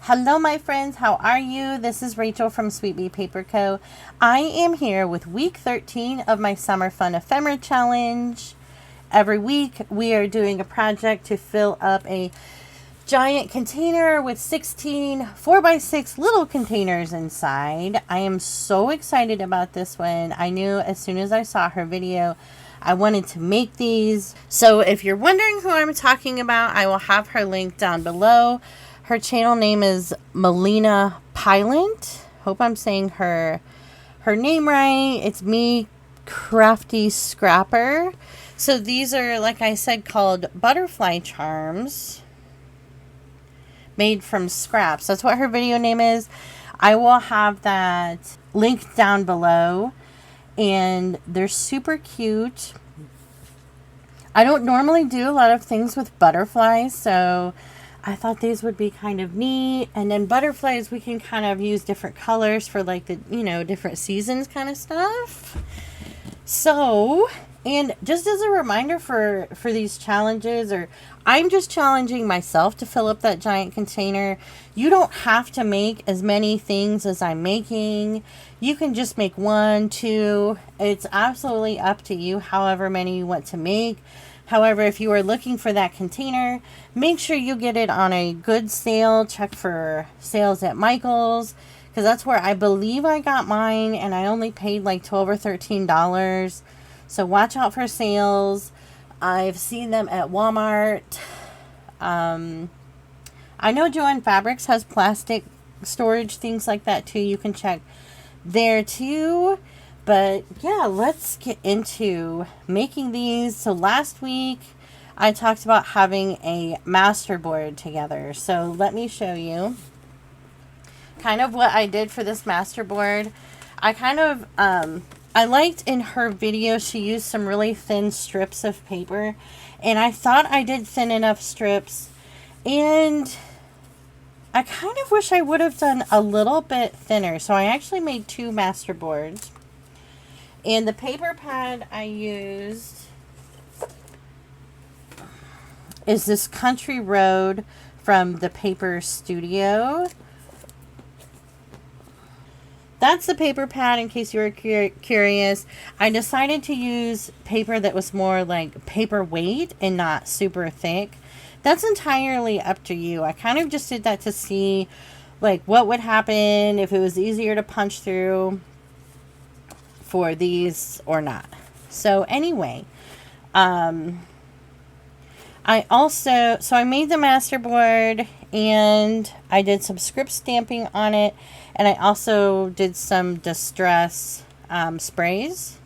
Hello my friends, how are you? This is Rachel from sweetbeepaperco. I am here with week 13 of my Summer Fun Ephemera Challenge. Every week we are doing a project to fill up a giant container with 16 4x6 little containers inside. I am so excited about this one. I knew as soon as I saw her video I wanted to make these. So if you're wondering who I'm talking about, I will have her link down below. Her channel name is Melina Pylant. Hope I'm saying her name right. It's me, Crafty Scrapper. So these are, like I said, called butterfly charms made from scraps. That's what her video name is. I will have that linked down below. And they're super cute. I don't normally do a lot of things with butterflies, so I thought these would be kind of neat. And then butterflies, we can kind of use different colors for like the, different seasons kind of stuff. So, and just as a reminder for these challenges, or I'm just challenging myself to fill up that giant container. You don't have to make as many things as I'm making. You can just make 1, 2. It's absolutely up to you, however many you want to make. However, if you are looking for that container, make sure you get it on a good sale. Check for sales at Michael's, because that's where I believe I got mine, and I only paid like $12 or $13. So watch out for sales. I've seen them at Walmart. I know Joann Fabrics has plastic storage, things like that too. You can check there too. But yeah, let's get into making these. So last week I talked about having a masterboard together. So let me show you kind of what I did for this masterboard. I liked in her video she used some really thin strips of paper, and I thought I did thin enough strips, and I kind of wish I would have done a little bit thinner. So I actually made 2 masterboards. And the paper pad I used is this Country Road from the Paper Studio. That's the paper pad, in case you were curious. I decided to use paper that was more like paperweight and not super thick. That's entirely up to you. I kind of just did that to see like what would happen if it was easier to punch through for these or not. So anyway, I made the masterboard, and I did some script stamping on it, and I also did some distress sprays,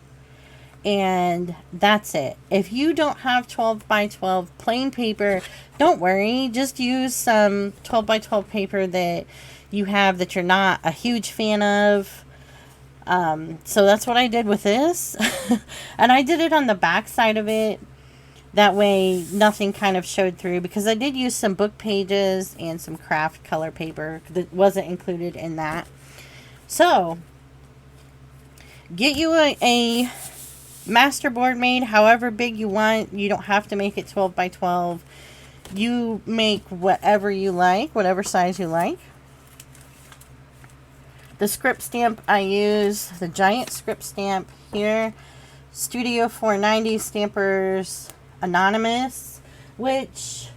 and that's it. If you don't have 12 by 12 plain paper, don't worry, just use some 12 by 12 paper that you have that you're not a huge fan of. So that's what I did with this. And I did it on the back side of it. That way nothing kind of showed through, because I did use some book pages and some craft color paper that wasn't included in that. So get you a masterboard made however big you want. You don't have to make it 12 by 12. You make whatever you like, whatever size you like. The script stamp I use, the giant script stamp here, Studio 490 Stampers Anonymous, which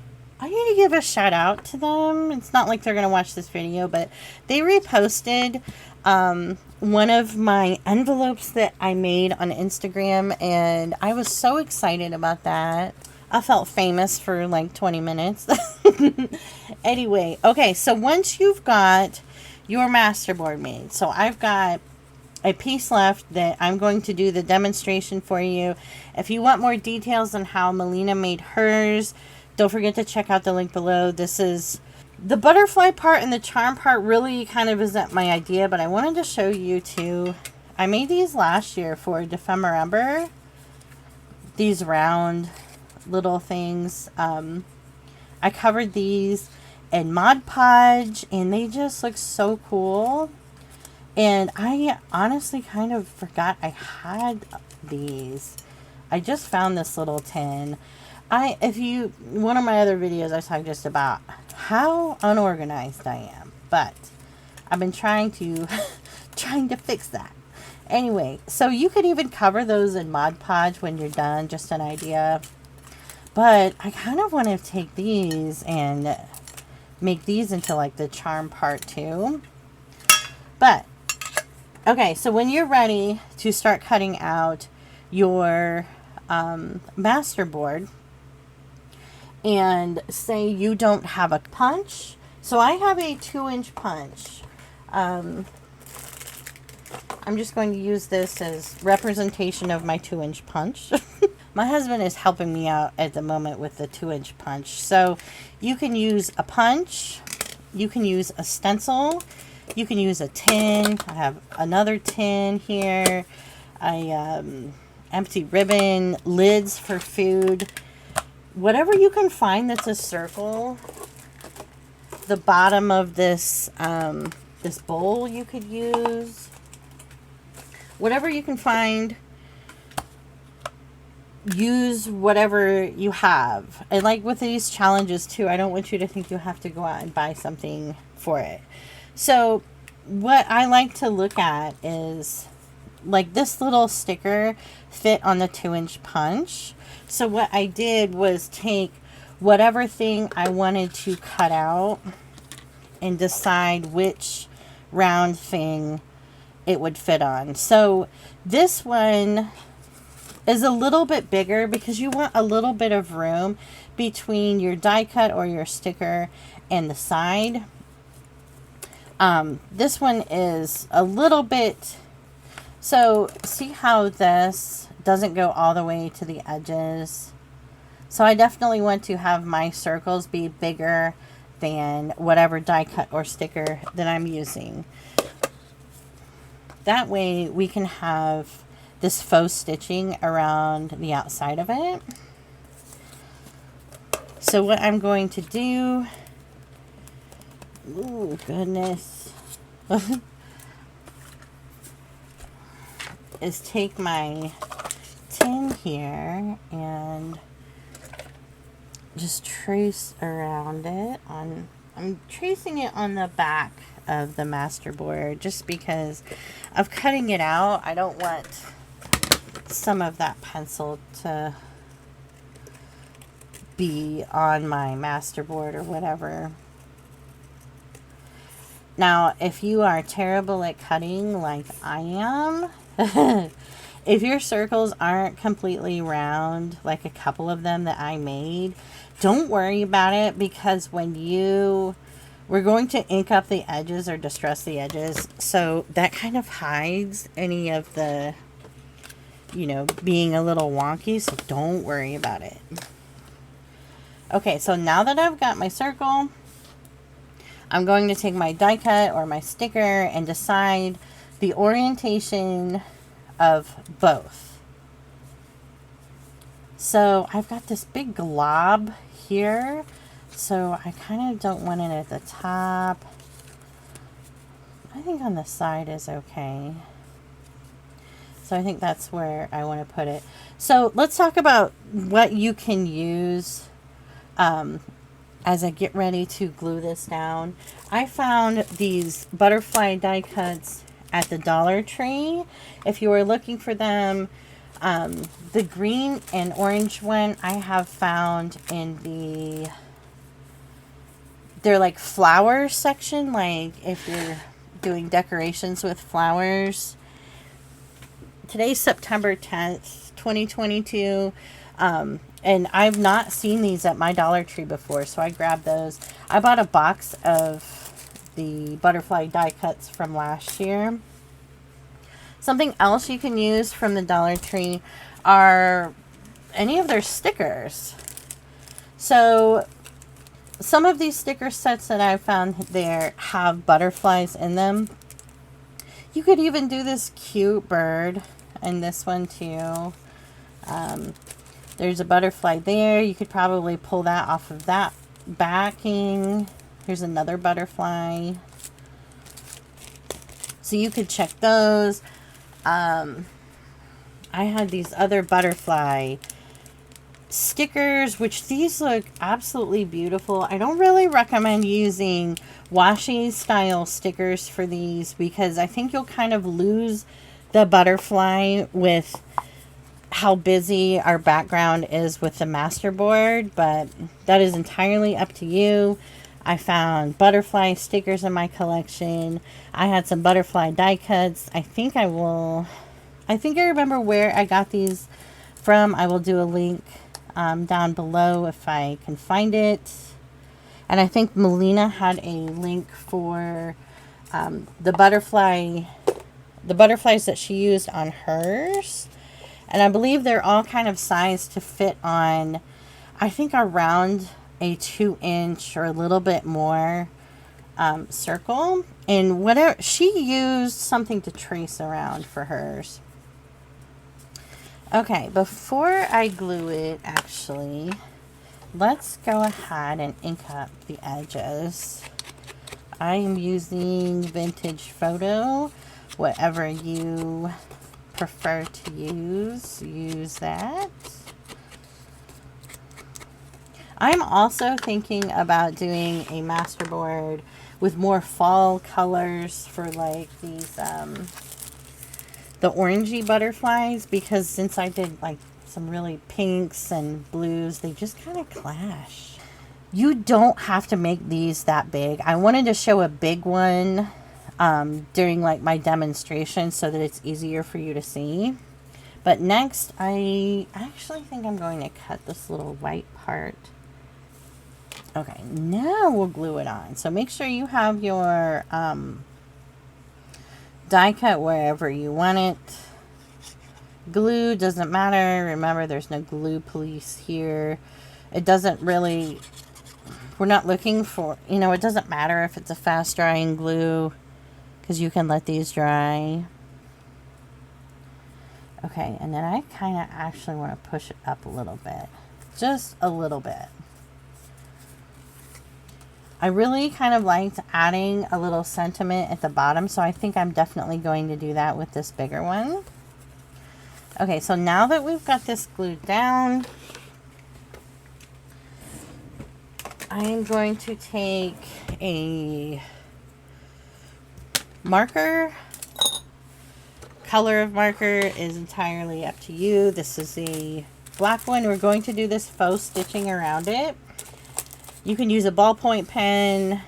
I need to give a shout out to them. It's not like they're going to watch this video, but they reposted one of my envelopes that I made on Instagram, and I was so excited about that. I felt famous for like 20 minutes. Anyway, okay, so once you've got your masterboard made, so I've got a piece left that I'm going to do the demonstration for you. If you want more details on how Melina made hers, don't forget to check out the link below. This is the butterfly part, and the charm part really kind of isn't my idea, but I wanted to show you too. I made these last year for Ephemera. These round little things. I covered these in Mod Podge, and they just look so cool. And I honestly kind of forgot I had these. I just found this little tin. One of my other videos I talked just about how unorganized I am. but I've been trying to trying to fix that. Anyway, so you could even cover those in Mod Podge when you're done, just an idea. But I kind of want to take these and make these into like the charm part too. But okay, so when you're ready to start cutting out your masterboard, and say you don't have a punch, so I have a 2-inch punch. I'm just going to use this as representation of my 2-inch punch. My husband is helping me out at the moment with the 2-inch punch. So you can use a punch, you can use a stencil, you can use a tin. I have another tin here, empty ribbon, lids for food, whatever you can find that's a circle. The bottom of this this bowl you could use. Whatever you can find, use whatever you have. And like with these challenges too, I don't want you to think you have to go out and buy something for it. So what I like to look at is like this little sticker fit on the 2-inch punch. So what I did was take whatever thing I wanted to cut out and decide which round thing it would fit on. So this one is a little bit bigger because you want a little bit of room between your die cut or your sticker and the side. This one is a little bit, so see how this doesn't go all the way to the edges. So I definitely want to have my circles be bigger than whatever die cut or sticker that I'm using. That way we can have this faux stitching around the outside of it. So what I'm going to do, oh goodness, is take my tin here and just trace around it on, I'm tracing it on the back of the masterboard just because of cutting it out. I don't want some of that pencil to be on my masterboard or whatever. Now, if you are terrible at cutting like I am, if your circles aren't completely round, like a couple of them that I made, don't worry about it, because when we're going to ink up the edges or distress the edges, so that kind of hides any of the, you know, being a little wonky, so don't worry about it. Okay, so now that I've got my circle, I'm going to take my die cut or my sticker and decide the orientation of both. So I've got this big glob here, so I kind of don't want it at the top. I think on the side is okay. So I think that's where I want to put it. So let's talk about what you can use as I get ready to glue this down. I found these butterfly die cuts at the Dollar Tree. If you were looking for them, the green and orange one I have found in the, they're like flowers section, like if you're doing decorations with flowers. Today's September 10th, 2022. And I've not seen these at my Dollar Tree before, so I grabbed those. I bought a box of the butterfly die cuts from last year. Something else you can use from the Dollar Tree are any of their stickers. So some of these sticker sets that I found there have butterflies in them. You could even do this cute bird and this one too. There's a butterfly there. You could probably pull that off of that backing. Here's another butterfly. So you could check those. I had these other butterfly stickers, which these look absolutely beautiful. I don't really recommend using washi style stickers for these because I think you'll kind of lose the butterfly with how busy our background is with the masterboard, but that is entirely up to you. I found butterfly stickers in my collection. I had some butterfly die cuts. I think I remember where I got these from. I will do a link down below if I can find it. And I think Melina had a link for the butterflies that she used on hers. And I believe they're all kind of sized to fit on, I think, around a 2-inch or a little bit more circle. And whatever, she used something to trace around for hers. Okay, before I glue it, actually, let's go ahead and ink up the edges. I am using Vintage Photo. Whatever you prefer to use that. I'm also thinking about doing a masterboard with more fall colors for like these the orangey butterflies, because since I did like some really pinks and blues, they just kind of clash. You don't have to make these that big. I wanted to show a big one during like my demonstration so that it's easier for you to see. But next, I actually think I'm going to cut this little white part. Okay, now we'll glue it on. So make sure you have your die cut wherever you want it. Glue doesn't matter. Remember, there's no glue police here. It doesn't really, we're not looking for, it doesn't matter if it's a fast drying glue, because you can let these dry. Okay, and then I kind of actually want to push it up a little bit. Just a little bit. I really kind of liked adding a little sentiment at the bottom, so I think I'm definitely going to do that with this bigger one. Okay, so now that we've got this glued down, I am going to take a marker. Color of marker is entirely up to you. This is a black one. We're going to do this faux stitching around it. You can use a ballpoint pen,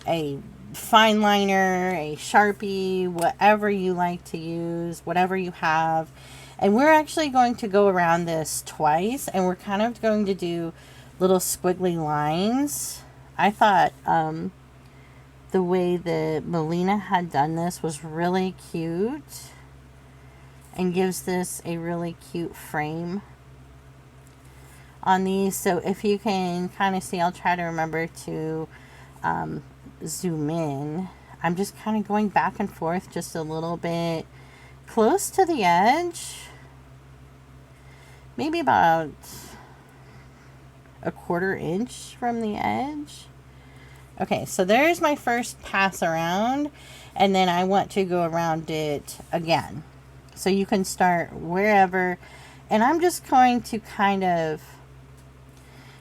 a fine liner, a Sharpie, whatever you like to use, whatever you have. And we're actually going to go around this twice, and we're kind of going to do little squiggly lines. I thought the way that Melina had done this was really cute and gives this a really cute frame on these. So if you can kind of see, I'll try to remember to zoom in. I'm just kind of going back and forth just a little bit close to the edge, maybe about a 1/4 inch from the edge. Okay, so there's my first pass around, and then I want to go around it again. So you can start wherever, and I'm just going to kind of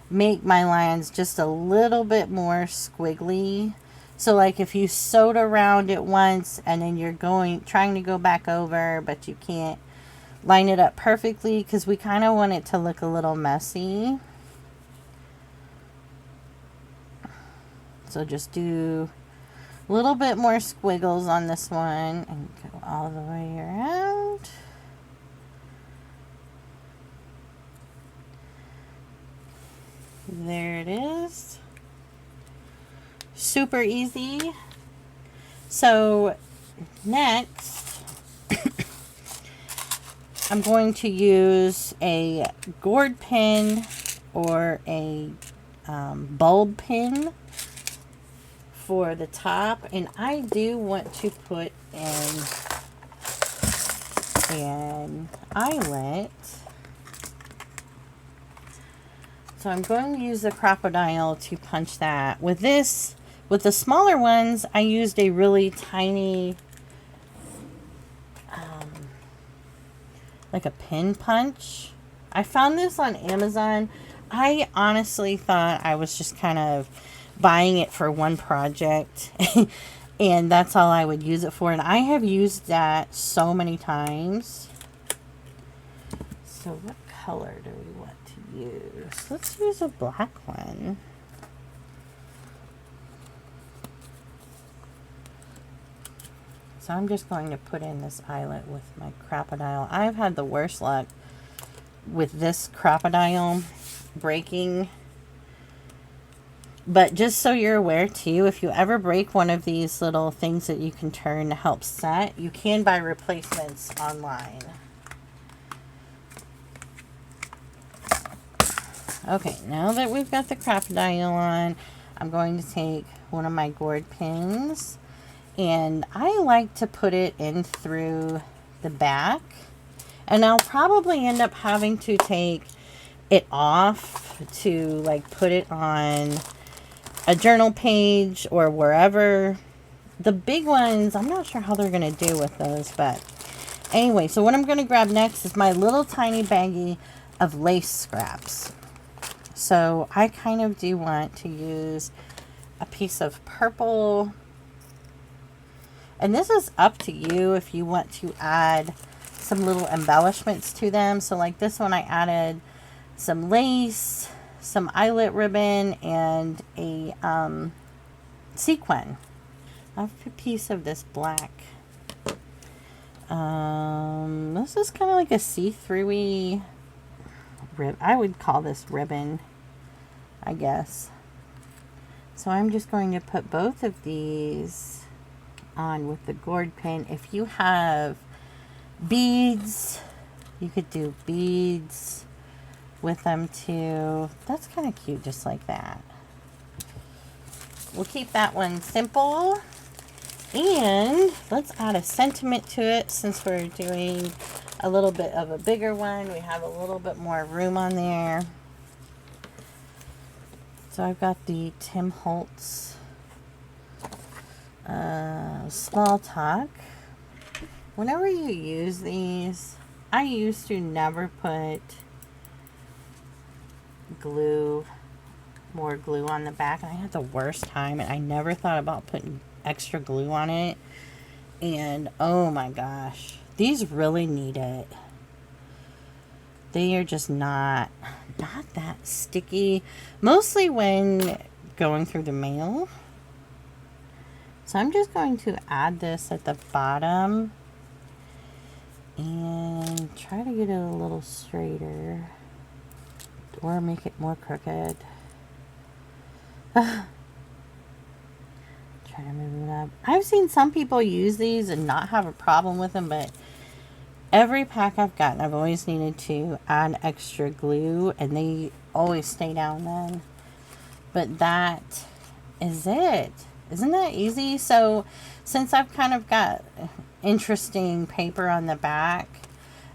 make my lines just a little bit more squiggly. So like if you sewed around it once and then you're trying to go back over, but you can't line it up perfectly because we kind of want it to look a little messy. So just do a little bit more squiggles on this one and go all the way around. There it is. Super easy. So next, I'm going to use a gourd pin or a bulb pin for the top, and I do want to put in an eyelet. So I'm going to use the crocodile to punch that. With this, with the smaller ones, I used a really tiny, like a pin punch. I found this on Amazon. I honestly thought I was just kind of buying it for one project and that's all I would use it for. And I have used that so many times. So what color do we want to use? Let's use a black one. So I'm just going to put in this eyelet with my crocodile. I've had the worst luck with this crocodile breaking. But just so you're aware too, if you ever break one of these little things that you can turn to help set, you can buy replacements online. Okay, now that we've got the crocodile on, I'm going to take one of my gourd pins, and I like to put it in through the back, and I'll probably end up having to take it off to like put it on a journal page or wherever. The big ones, I'm not sure how they're going to do with those, but anyway, so what I'm going to grab next is my little tiny baggie of lace scraps. So I kind of do want to use a piece of purple, and this is up to you if you want to add some little embellishments to them. So like this one, I added some lace, some eyelet ribbon, and a sequin. I have a piece of this black. This is kind of like a see-through-y rib. I would call this ribbon, I guess. So I'm just going to put both of these on with the gourd pin. If you have beads, you could do beads with them too. That's kind of cute, just like that. We'll keep that one simple, and let's add a sentiment to it. Since we're doing a little bit of a bigger one, we have a little bit more room on there. So I've got the Tim Holtz Small Talk. Whenever you use these, I used to never put more glue on the back, and I had the worst time, and I never thought about putting extra glue on it, and oh my gosh, these really need it. They are just not that sticky, mostly when going through the mail. So I'm just going to add this at the bottom and try to get it a little straighter, or make it more crooked. Try to move it up. I've seen some people use these and not have a problem with them, but every pack I've gotten, I've always needed to add extra glue, and they always stay down then. But that is it. Isn't that easy? So since I've kind of got interesting paper on the back,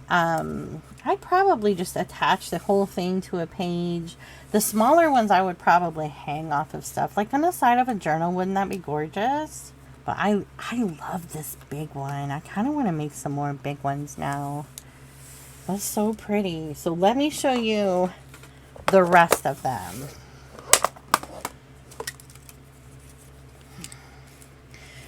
I'd probably just attach the whole thing to a page. The smaller ones I would probably hang off of stuff, like on the side of a journal. Wouldn't that be gorgeous? But I love this big one. I kind of want to make some more big ones now. That's so pretty. So let me show you the rest of them.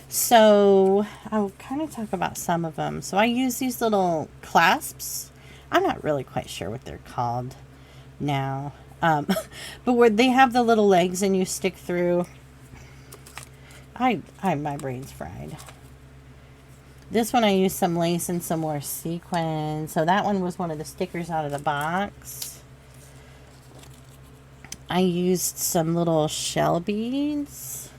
So I'll kind of talk about some of them. So I use these little clasps. I'm not really quite sure what they're called now. But where they have the little legs and you stick through. My brain's fried. This one I used some lace and some more sequins. So that one was one of the stickers out of the box. I used some little shell beads.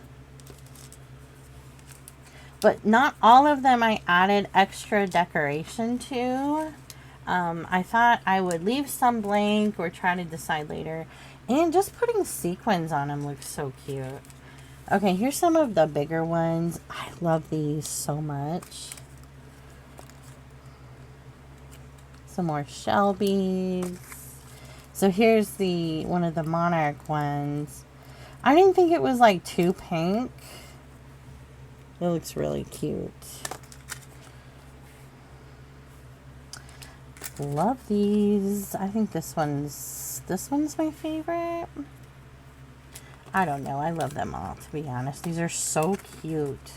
But not all of them I added extra decoration to. I thought I would leave some blank or try to decide later. And just putting sequins on them looks so cute. Okay, here's some of the bigger ones. I love these so much. Some more shell beads. So here's one of the monarch ones. I didn't think it was like too pink. It looks really cute. Love these. I think this one's my favorite. I don't know. I love them all, to be honest. These are so cute.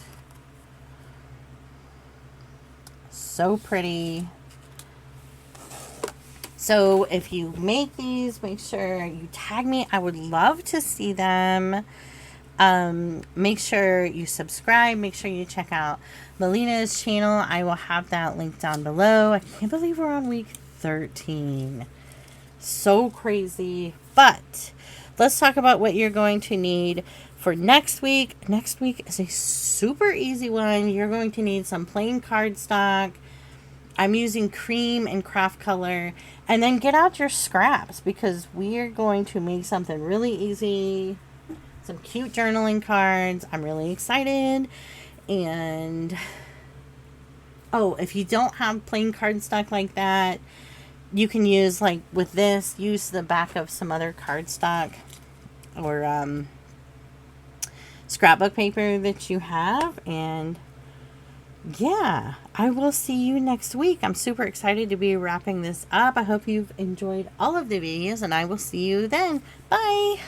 So pretty. So if you make these, make sure you tag me. I would love to see them. Make sure you subscribe. Make sure you check out Melina's channel. I will have that link down below. I can't believe we're on week 13. So crazy. But let's talk about what you're going to need for next week. Next week is a super easy one. You're going to need some plain cardstock. I'm using cream and craft color. And then get out your scraps, because we are going to make something really easy. Some cute journaling cards. I'm really excited. And oh, if you don't have plain cardstock like that, you can use, like with this, use the back of some other cardstock or scrapbook paper that you have. And yeah, I will see you next week. I'm super excited to be wrapping this up. I hope you've enjoyed all of the videos, and I will see you then. Bye!